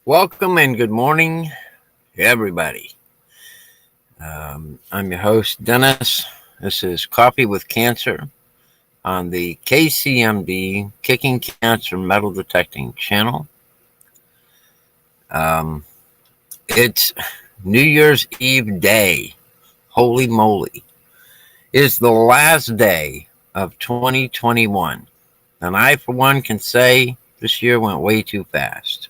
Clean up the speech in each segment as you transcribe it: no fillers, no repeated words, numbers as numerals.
Welcome and good morning, everybody. I'm your host, Dennis. This is Coffee with Cancer on the KCMD Kicking Cancer Metal Detecting channel. It's New Year's Eve day. Holy moly. It's the last day of 2021. And I, for one, can say this year went way too fast.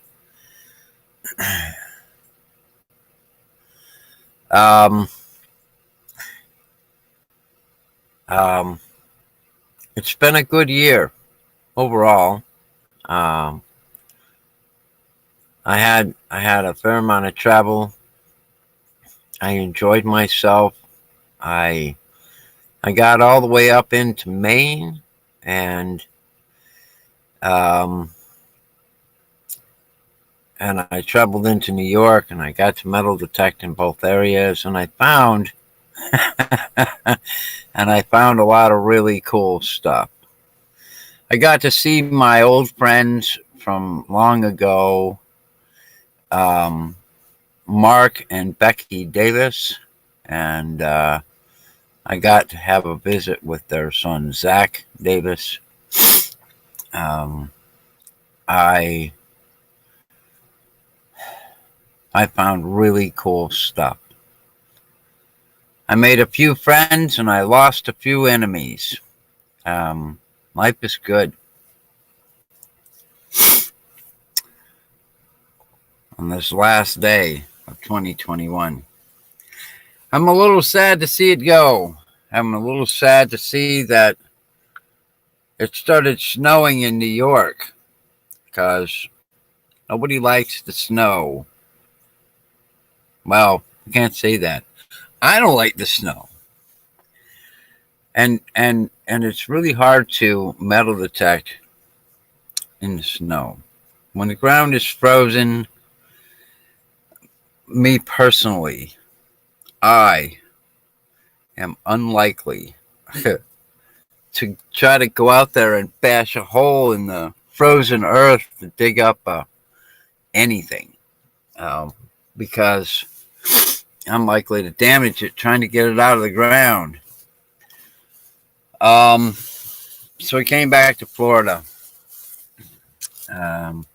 It's been a good year overall. I had a fair amount of travel. I enjoyed myself. I got all the way up into Maine, and I traveled into New York, and I got to metal detect in both areas, and I found a lot of really cool stuff. I got to see my old friends from long ago, Mark and Becky Davis, and I got to have a visit with their son, Zach Davis. I found really cool stuff. I made a few friends and I lost a few enemies. Life is good. On this last day of 2021. I'm a little sad to see it go. I'm a little sad to see that it started snowing in New York, because nobody likes the snow. Well, I can't say that. I don't like the snow. And it's really hard to metal detect in the snow. When the ground is frozen, me personally, I am unlikely to try to go out there and bash a hole in the frozen earth to dig up anything, because I'm likely to damage it trying to get it out of the ground. So we came back to Florida, and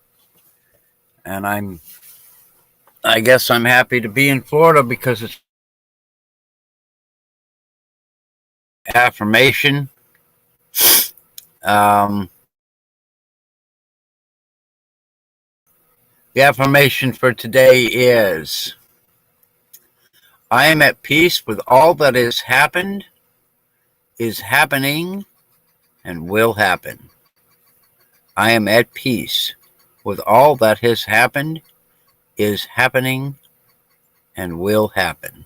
I guess I'm happy to be in Florida because it's affirmation. The affirmation for today is: I am at peace with all that has happened, is happening, and will happen. I am at peace with all that has happened, is happening, and will happen.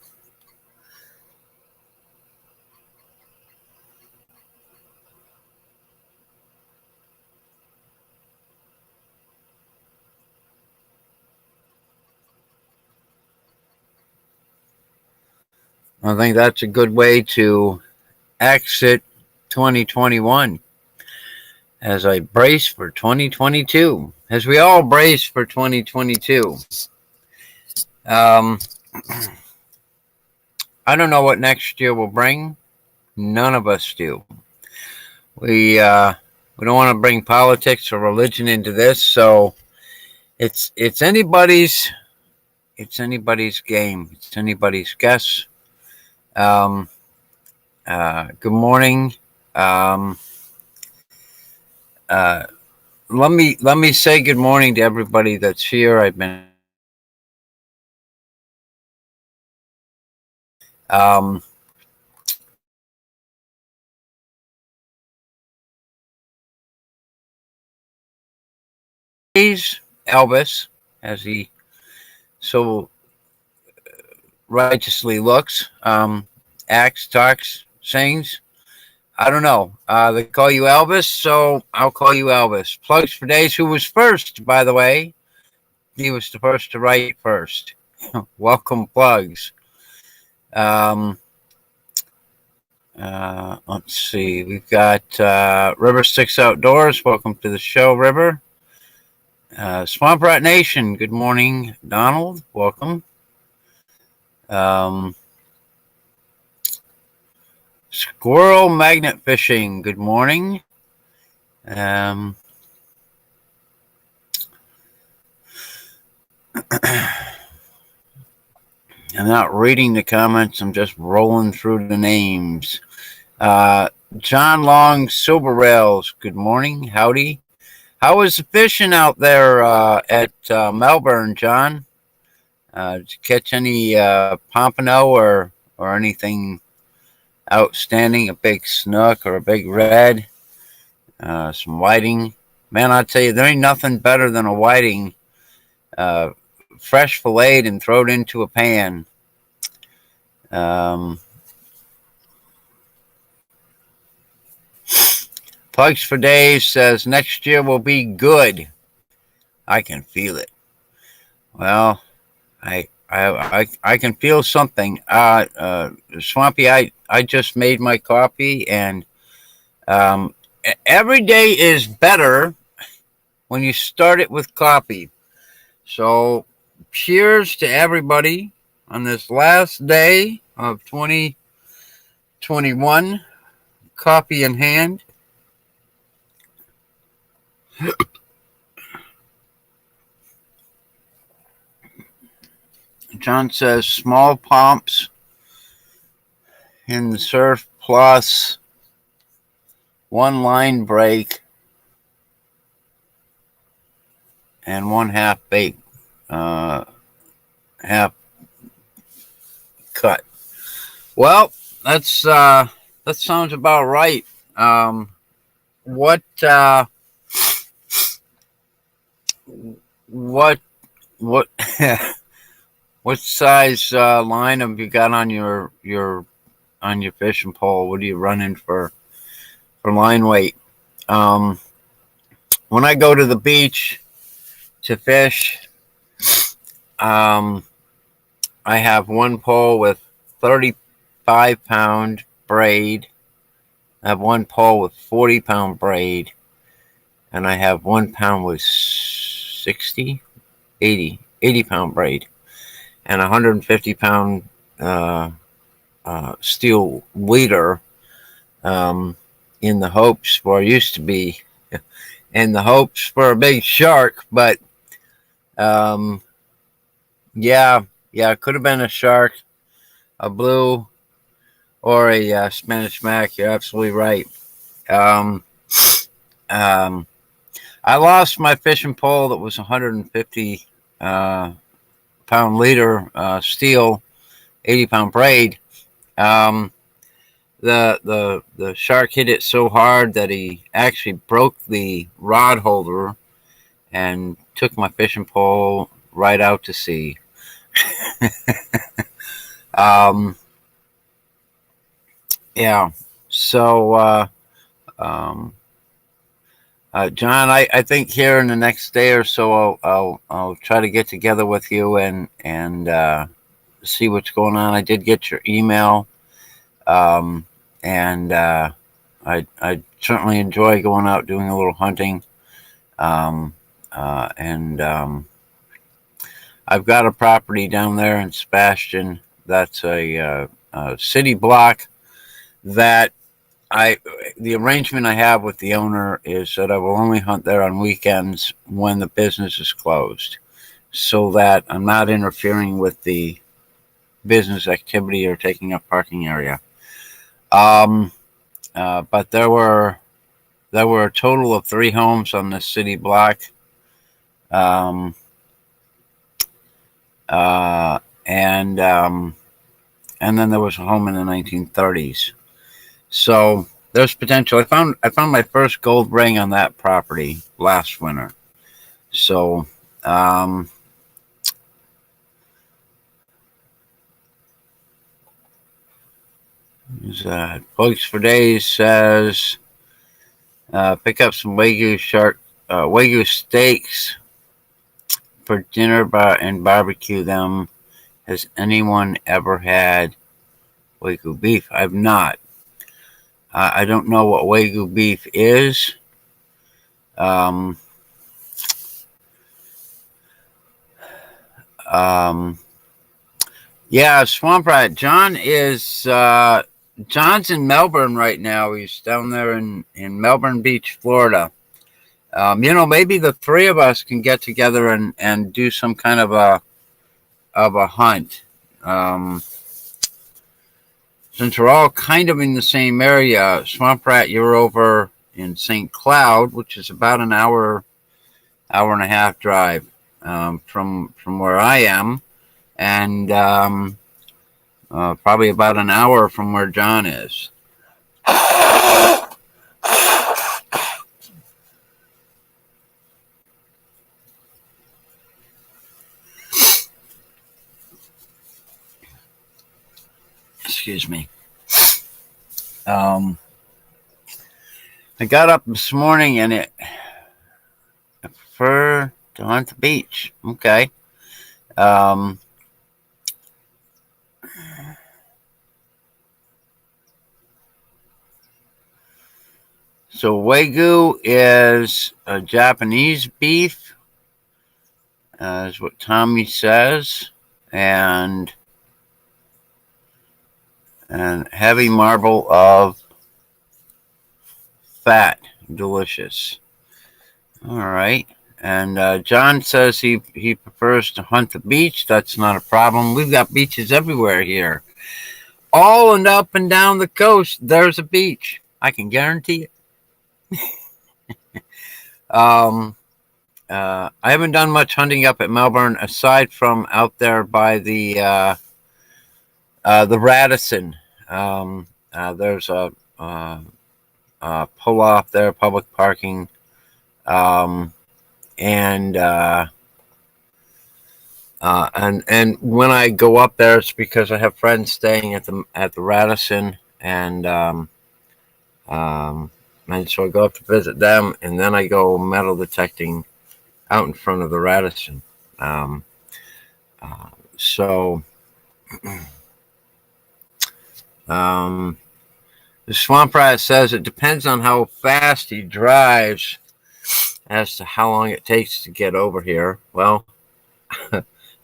I think that's a good way to exit 2021 as I brace for 2022, as we all brace for 2022. I don't know what next year will bring. None of us do. We don't want to bring politics or religion into this, so it's anybody's game. It's anybody's guess. Good morning. Let me say good morning to everybody that's here. I've been Elvis, as he so righteously looks, acts, talks, sings. I don't know. They call you Elvis, so I'll call you Elvis. Plugs for days. Who was first, by the way? He was the first to write first. Welcome, Plugs. Let's see. We've got River Styx Outdoors. Welcome to the show, River. Swamp Rat Nation, good morning. Donald, welcome. Squirrel Magnet Fishing, good morning. I'm not reading the comments, I'm just rolling through the names. John Long, Silver Railz, good morning. Howdy. How was the fishing out there at Melbourne, John? Did you catch any pompano or anything outstanding? A big snook or a big red? Some whiting? Man, I tell you, there ain't nothing better than a whiting, fresh filleted and thrown into a pan. Plugs for Dave says next year will be good. I can feel it. Well, I can feel something. Swampy, I just made my coffee, and every day is better when you start it with coffee. So, cheers to everybody on this last day of 2021. Coffee in hand. John says small pumps in the surf plus one line break and one half bake, half cut. Well, that sounds about right. What what size line have you got on your fishing pole? What are you running for line weight? When I go to the beach to fish, I have one pole with 35-pound braid. I have one pole with 40-pound braid, and I have 1 pound with 80-pound braid, and 150-pound steel leader, in the hopes, or used to be, in the hopes for a big shark. But yeah, it could have been a shark, a blue, or a Spanish Mac. You're absolutely right. I lost my fishing pole that was 150 pound leader steel, 80-pound braid. The shark hit it so hard that he actually broke the rod holder and took my fishing pole right out to sea. Yeah. So, John, I think here in the next day or so, I'll try to get together with you and see what's going on. I did get your email, and I certainly enjoy going out doing a little hunting, and I've got a property down there in Sebastian that's a city block that the arrangement I have with the owner is that I will only hunt there on weekends when the business is closed, so that I'm not interfering with the business activity or taking up parking area. But there were a total of 3 homes on this city block. And then there was a home in the 1930s. So there's potential. I found my first gold ring on that property last winter. So Bugs for Days says pick up some Wagyu steaks for dinner and barbecue them. Has anyone ever had Wagyu beef? I've not. I don't know what Wagyu beef is. Yeah, Swamp Rat. John's in Melbourne right now. He's down there in Melbourne Beach, Florida. Maybe the three of us can get together and do some kind of a hunt. Since we're all kind of in the same area, Swamp Rat, you're over in St. Cloud, which is about an hour and a half drive from where I am, and probably about an hour from where John is. Excuse me. I got up this morning and I prefer to hunt the beach. Okay. So Wagyu is a Japanese beef, is what Tommy says, and heavy marble of fat, delicious. All right. And John says he prefers to hunt the beach. That's not a problem. We've got beaches everywhere here. All and up and down the coast, there's a beach. I can guarantee it. I haven't done much hunting up at Melbourne aside from out there by the Radisson. There's a pull off there, public parking, and when I go up there, it's because I have friends staying at the Radisson, and so I go up to visit them, and then I go metal detecting out in front of the Radisson. The Swamp Rat says it depends on how fast he drives as to how long it takes to get over here. Well,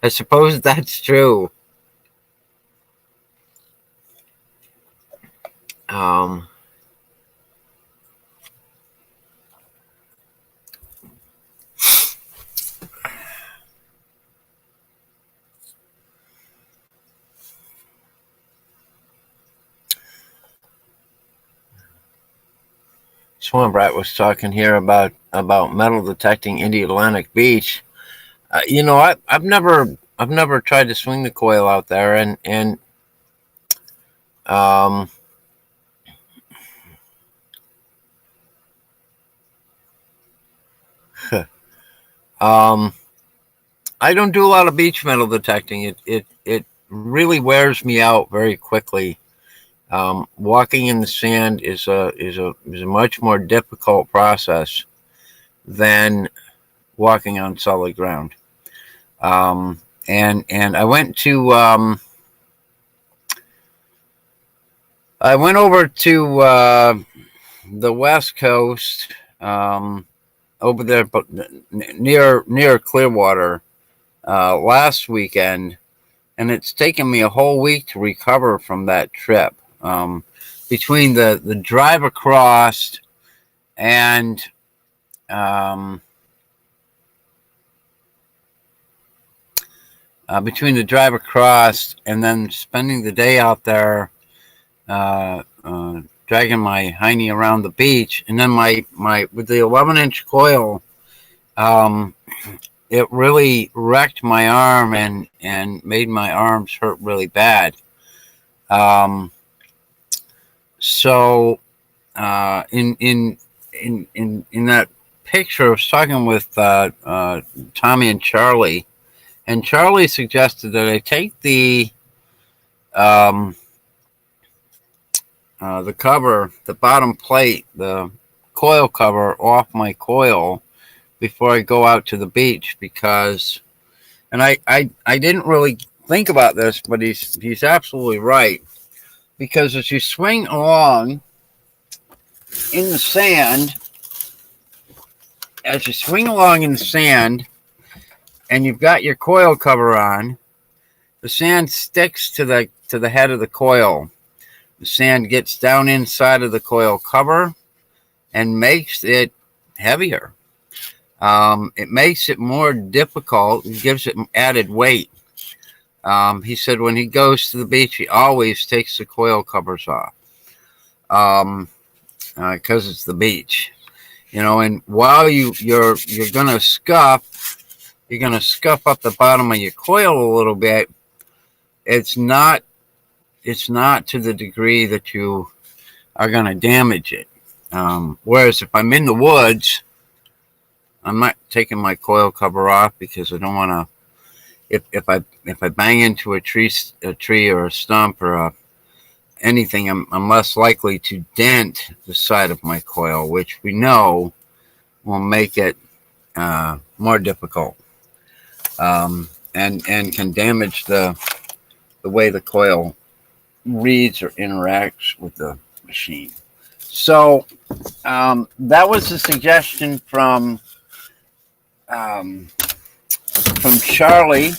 I suppose that's true. Swamp Rat was talking here about metal detecting in the Atlantic Beach. I've never tried to swing the coil out there, and I don't do a lot of beach metal detecting. It really wears me out very quickly. Walking in the sand is a much more difficult process than walking on solid ground. And I went over to the West Coast, over there, but near Clearwater, last weekend, and it's taken me a whole week to recover from that trip. Between the drive across and then spending the day out there, dragging my hiney around the beach, and then my with the 11-inch coil, it really wrecked my arm and made my arms hurt really bad. So in that picture, I was talking with Tommy and Charlie, and Charlie suggested that I take the cover, the bottom plate, the coil cover off my coil before I go out to the beach, because, and I didn't really think about this, but he's absolutely right. Because as you swing along in the sand, and you've got your coil cover on, the sand sticks to the head of the coil. The sand gets down inside of the coil cover and makes it heavier. It makes it more difficult and gives it added weight. He said when he goes to the beach, he always takes the coil covers off because it's the beach, And while you're gonna scuff up the bottom of your coil a little bit. It's not to the degree that you are gonna damage it. Whereas if I'm in the woods, I'm not taking my coil cover off because I don't want to. If I bang into a tree or a stump or anything, I'm less likely to dent the side of my coil, which we know will make it more difficult and can damage the way the coil reads or interacts with the machine. So that was a suggestion from Charlie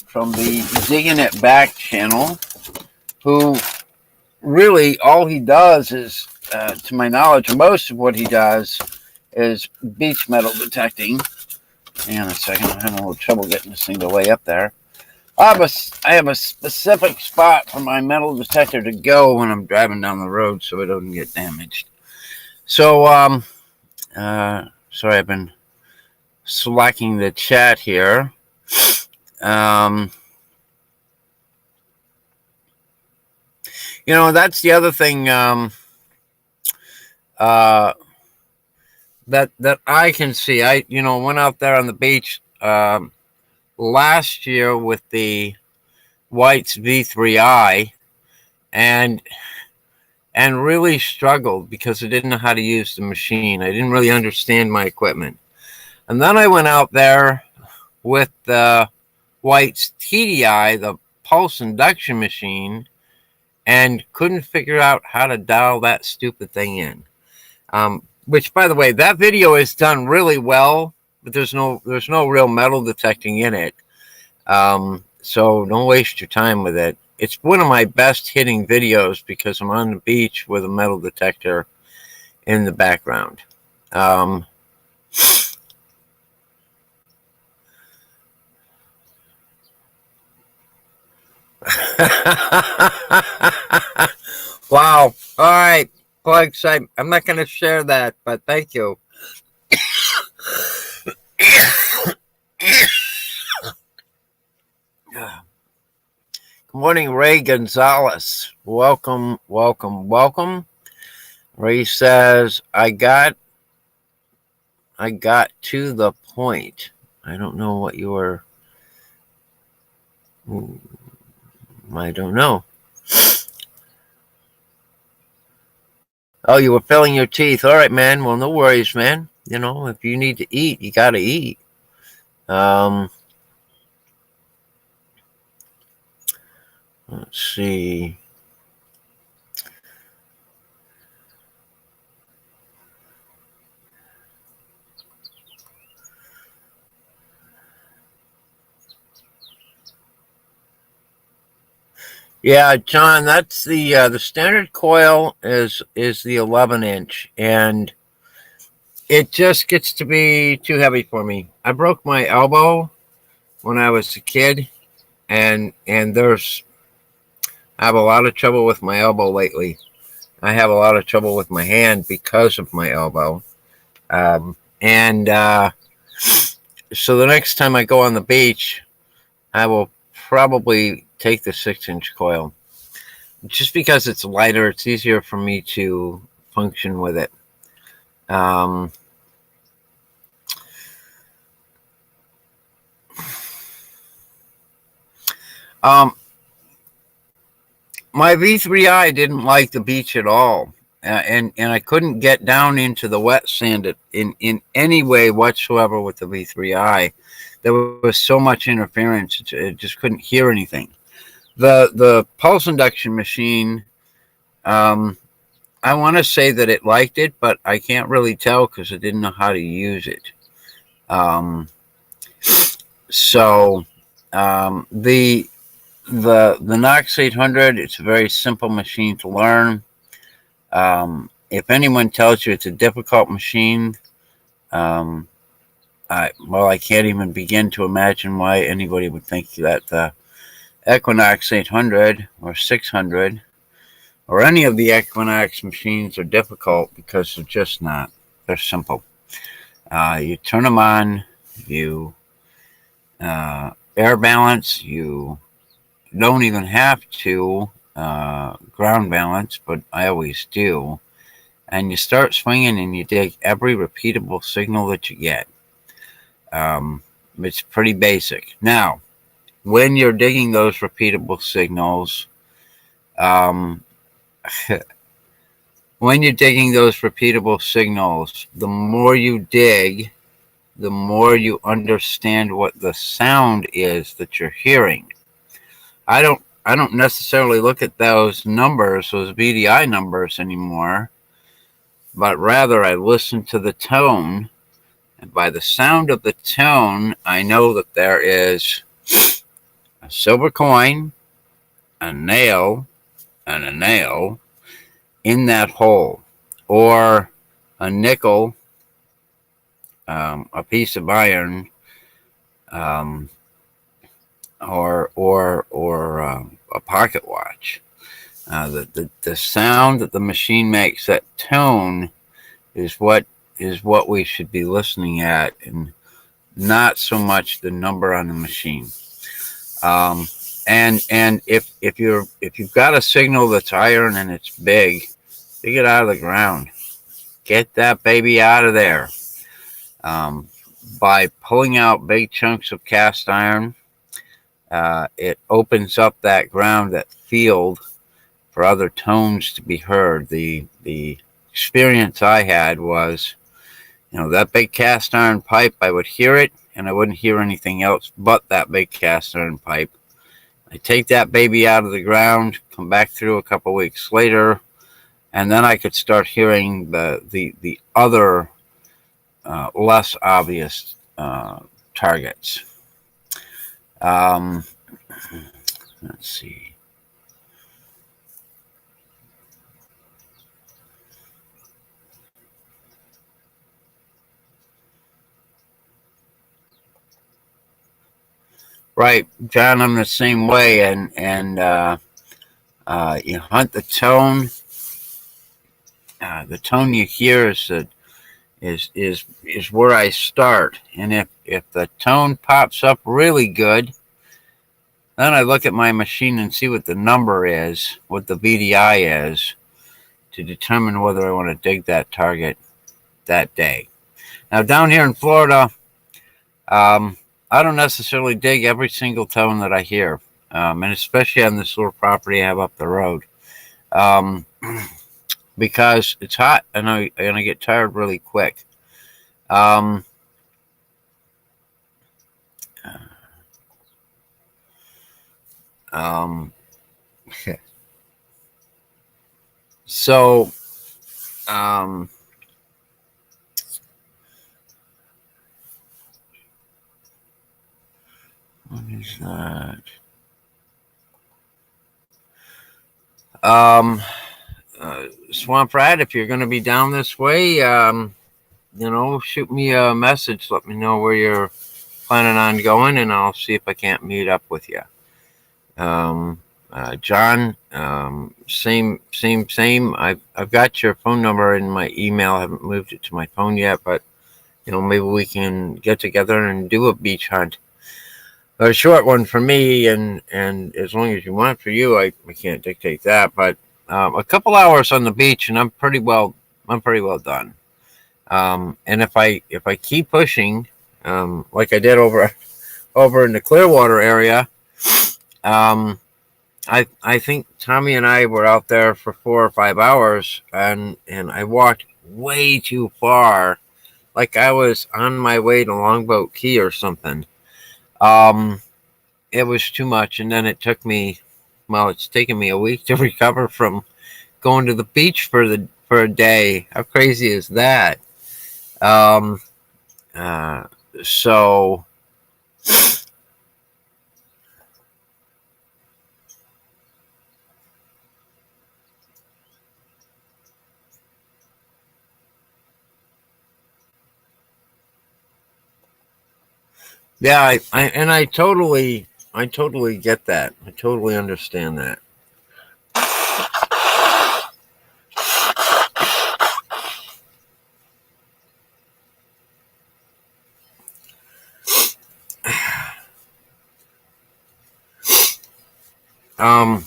from the Digging It Back channel, who really all he does is, to my knowledge, most of what he does is beach metal detecting. Hang on a second, I'm having a little trouble getting this thing to lay up there. I have a specific spot for my metal detector to go when I'm driving down the road so it doesn't get damaged. So, sorry, I've been slacking the chat here. That's the other thing that I can see. I went out there on the beach last year with the White's V3i and really struggled because I didn't know how to use the machine. I didn't really understand my equipment. And then I went out there with the White's TDI, the pulse induction machine, and couldn't figure out how to dial that stupid thing in. Which, by the way, that video is done really well, but there's no real metal detecting in it. So don't waste your time with it. It's one of my best hitting videos because I'm on the beach with a metal detector in the background. Wow. All right, Plugs. I'm not going to share that, but thank you. Good morning, Ray Gonzales. Welcome. Ray says, I got to the point. I don't know what you were. I don't know. Oh, you were filling your teeth. All right, man. Well, no worries, man. If you need to eat, you got to eat. Let's see. Yeah, John, that's the standard coil is the 11-inch, and it just gets to be too heavy for me. I broke my elbow when I was a kid, and I have a lot of trouble with my elbow lately. I have a lot of trouble with my hand because of my elbow, so the next time I go on the beach, I will probably take the 6-inch coil. Just because it's lighter, it's easier for me to function with it. My V3i didn't like the beach at all, and I couldn't get down into the wet sand in any way whatsoever with the V3i. There was so much interference, it just couldn't hear anything. The pulse induction machine, I want to say that it liked it, but I can't really tell because I didn't know how to use it. So the Knox 800, it's a very simple machine to learn. If anyone tells you it's a difficult machine, I can't even begin to imagine why anybody would think that the Equinox 800 or 600 or any of the Equinox machines are difficult, because they're just not. They're simple. You turn them on, you air balance, you don't even have to ground balance, but I always do. And you start swinging and you dig every repeatable signal that you get. It's pretty basic. Now, when you're digging those repeatable signals, the more you dig, the more you understand what the sound is that you're hearing. I don't necessarily look at those numbers, those VDI numbers anymore, but rather I listen to the tone, and by the sound of the tone, I know that there is a silver coin, a nail, and a nail in that hole, or a nickel, a piece of iron, or a pocket watch. The sound that the machine makes, that tone, is what we should be listening at, and not so much the number on the machine. And if you've got a signal that's iron and it's big, dig it out of the ground. Get that baby out of there. By pulling out big chunks of cast iron, it opens up that ground, that field, for other tones to be heard. The experience I had was, that big cast iron pipe, I would hear it, and I wouldn't hear anything else but that big cast iron pipe. I take that baby out of the ground, come back through a couple weeks later, and then I could start hearing the other less obvious targets. Let's see. Right, John, I'm the same way, and you hunt the tone. The tone you hear is where I start, and if the tone pops up really good, then I look at my machine and see what the number is, what the VDI is, to determine whether I want to dig that target that day. Now, down here in Florida, I don't necessarily dig every single tone that I hear, and especially on this little property I have up the road, because it's hot and I get tired really quick. So, what is that? Swamp Rat, if you're going to be down this way, shoot me a message. Let me know where you're planning on going, and I'll see if I can't meet up with you. John, same. I've got your phone number in my email. I haven't moved it to my phone yet, but maybe we can get together and do a beach hunt. A short one for me, and as long as you want for you, I can't dictate that. But a couple hours on the beach, and I'm pretty well done. And if I keep pushing, like I did over in the Clearwater area, I think Tommy and I were out there for 4 or 5 hours, and I walked way too far, like I was on my way to Longboat Key or something. It was too much, and then it took me, it's taken me a week to recover from going to the beach for a day. How crazy is that? So Yeah, I totally get that. I totally understand that. Um,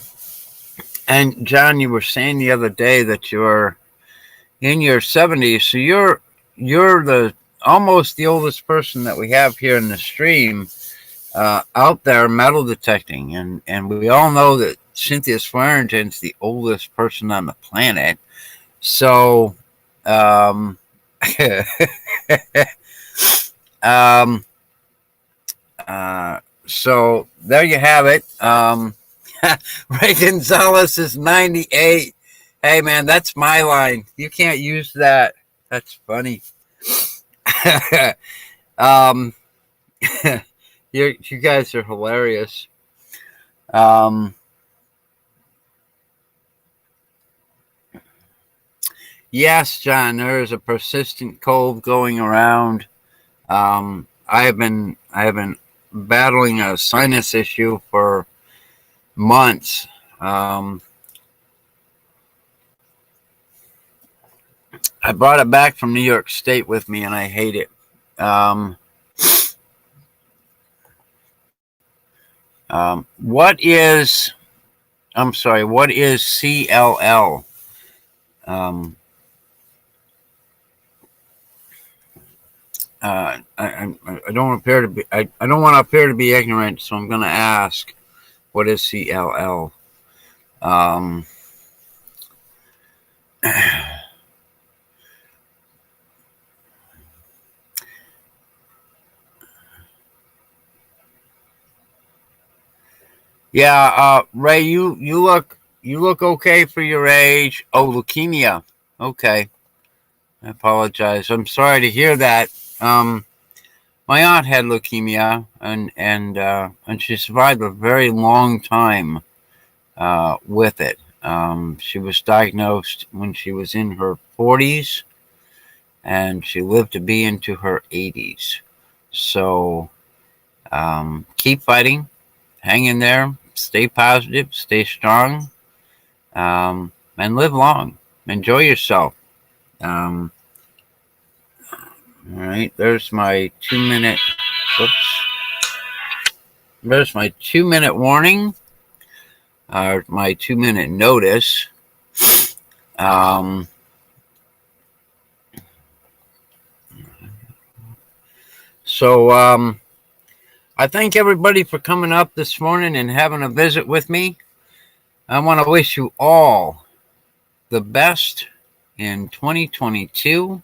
and John, you were saying the other day that you're in your 70s, so you're the almost the oldest person that we have here in the stream out there metal detecting, and we all know that Cynthia Swearingen's the oldest person on the planet. So, um, um, so there you have it. Ray Gonzales is 98. Hey man, that's my line. You can't use that. That's funny. um, you guys are hilarious. Yes, John, there is a persistent cold going around. I have been battling a sinus issue for months. I brought it back from New York State with me, and I hate it. What is? I'm sorry. What is CLL? Um, I don't appear to be. I don't want to appear to be ignorant, so I'm going to ask, what is CLL? Yeah, Ray, you look okay for your age. Oh, leukemia. Okay, I apologize. I'm sorry to hear that. My aunt had leukemia, and she survived a very long time with it. She was diagnosed when she was in her 40s, and she lived to be into her 80s. So keep fighting, hang in there, stay positive, stay strong, and live long. Enjoy yourself. All right, there's my 2 minute. Whoops. There's my 2 minute warning. My 2 minute notice. So I thank everybody for coming up this morning and having a visit with me. I want to wish you all the best in 2022.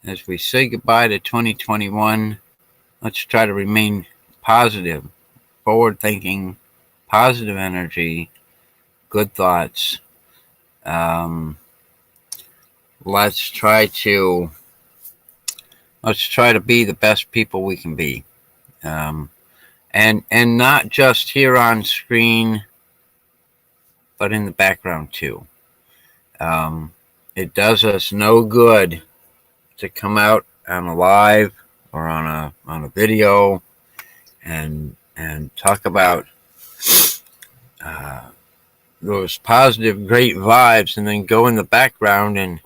As we say goodbye to 2021, let's try to remain positive, forward-thinking, positive energy, good thoughts. Let's try to be the best people we can be, and not just here on screen, but in the background too. It does us no good to come out on a live or on a video and talk about those positive, great vibes, and then go in the background and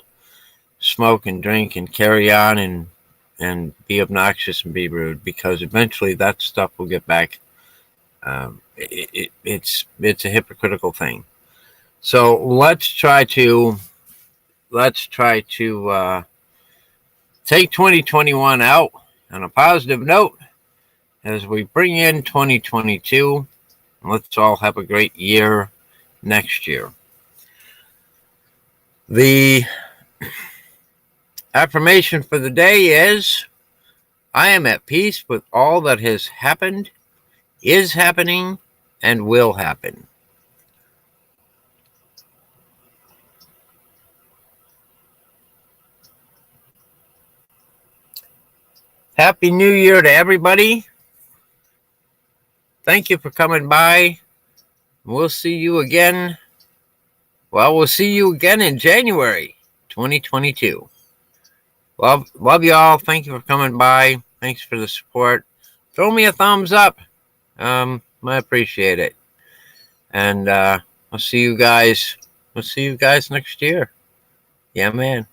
smoke and drink and carry on and be obnoxious and be rude, because eventually that stuff will get back. It's a hypocritical thing. So let's try to take 2021 out on a positive note as we bring in 2022. Let's all have a great year next year. The affirmation for the day is, I am at peace with all that has happened, is happening, and will happen. Happy New Year to everybody. Thank you for coming by. We'll see you again. Well, we'll see you again in January 2022. Love you all. Thank you for coming by. Thanks for the support. throw me a thumbs up. I appreciate it. And I'll see you guys. I'll see you guys next year. Yeah, man.